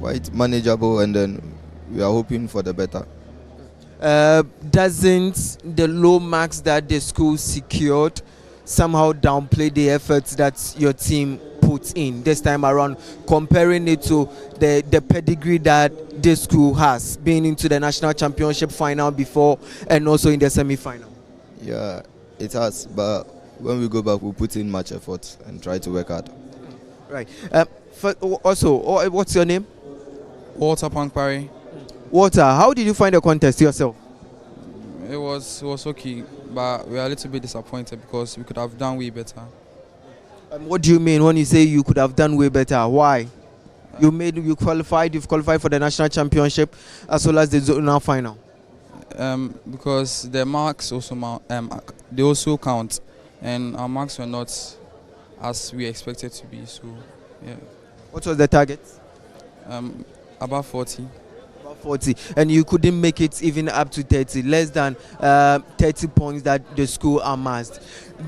quite manageable, and then we are hoping for the better. Doesn't the low marks that the school secured somehow downplay the efforts that your team puts in this time around, comparing it to the pedigree that this school has, being into the national championship final before and also in the semi-final? Yeah, it has, but when we go back, we'll put in much effort and try to work hard. Right. Also, what's your name? Walter Pankpari. Walter, how did you find the contest yourself? It was okay, but we are a little bit disappointed because we could have done way better. What do you mean when you say you could have done way better? Why? You've qualified for the national championship as well as the zonal final. Because the marks also they also count, and our marks were not as we expected to be. So, yeah. What was the target? About 40. About 40, and you couldn't make it even up to 30, less than 30 points that the school amassed.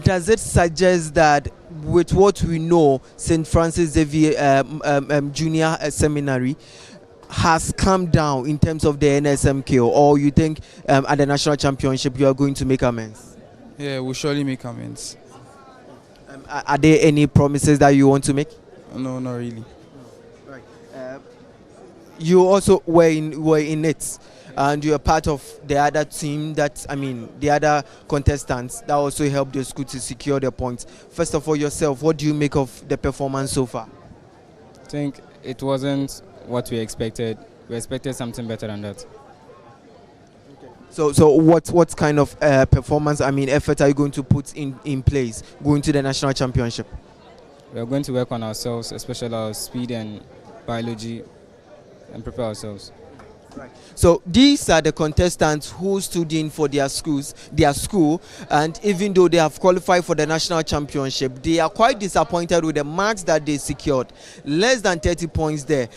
Does it suggest that with what we know, St. Francis Xavier Junior Seminary has come down in terms of the NSMK, or you think at the national championship you are going to make amends? Yeah, we'll surely make amends. Are there any promises that you want to make? No, not really. Right. You also were in it, and you are part of the other team the other contestants that also helped the school to secure the points. First of all, yourself, what do you make of the performance so far? I think it wasn't what we expected. We expected something better than that. So what kind of performance, effort are you going to put in place going to the national championship? We are going to work on ourselves, especially our speed and biology, and prepare ourselves. Right. So these are the contestants who stood in for their school, and even though they have qualified for the national championship, they are quite disappointed with the marks that they secured. Less than 30 points there.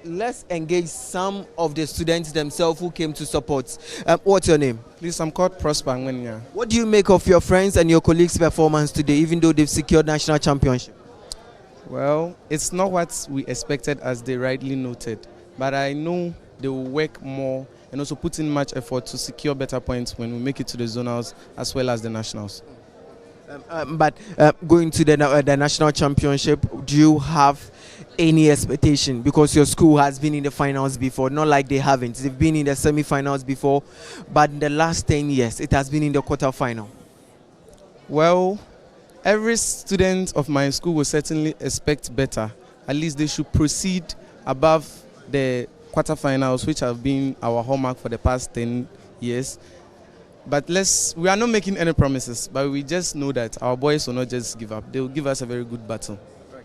Let's engage some of the students themselves who came to support. What's your name? Please, I'm called Prosper Ngwenya. What do you make of your friends and your colleagues' performance today, even though they've secured national championship? Well, it's not what we expected, as they rightly noted, but I know they will work more and also put in much effort to secure better points when we make it to the zonals as well as the nationals. But going to the national championship, do you have any expectation? Because your school has been in the finals before, not like they haven't. They've been in the semi-finals before, but in the last 10 years, it has been in the quarter-final. Well, every student of my school will certainly expect better. At least they should proceed above the quarterfinals, which have been our hallmark for the past 10 years. But we are not making any promises, but we just know that our boys will not just give up. They will give us a very good battle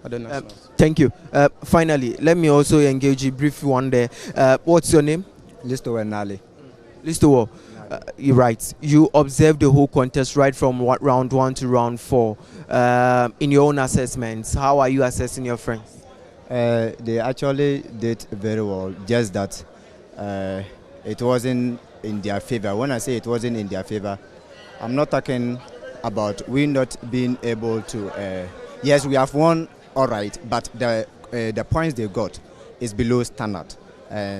at the nationals. Thank you. Finally, let me also engage you briefly one there. What's your name? Listo Nali. Listo. You're right. You observed the whole contest right from round 1 to round 4. In your own assessments, how are you assessing your friends? They actually did very well, just that it wasn't in their favor. When I say it wasn't in their favor, I'm not talking about we not being able to. Yes, we have won, all right, but the points they got is below standard.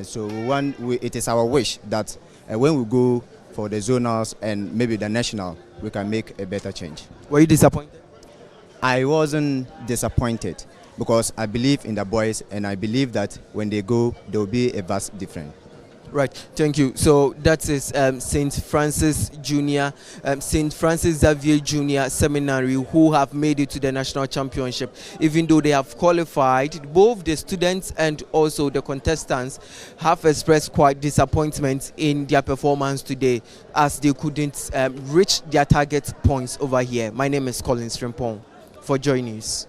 So it is our wish that when we go for the zonals and maybe the national, we can make a better change. Were you disappointed? I wasn't disappointed because I believe in the boys, and I believe that when they go, there will be a vast difference. Right, thank you. So that is St. Francis Xavier Junior Seminary, who have made it to the national championship. Even though they have qualified, both the students and also the contestants have expressed quite disappointment in their performance today, as they couldn't reach their target points over here. My name is Collins Frimpong for Joy News.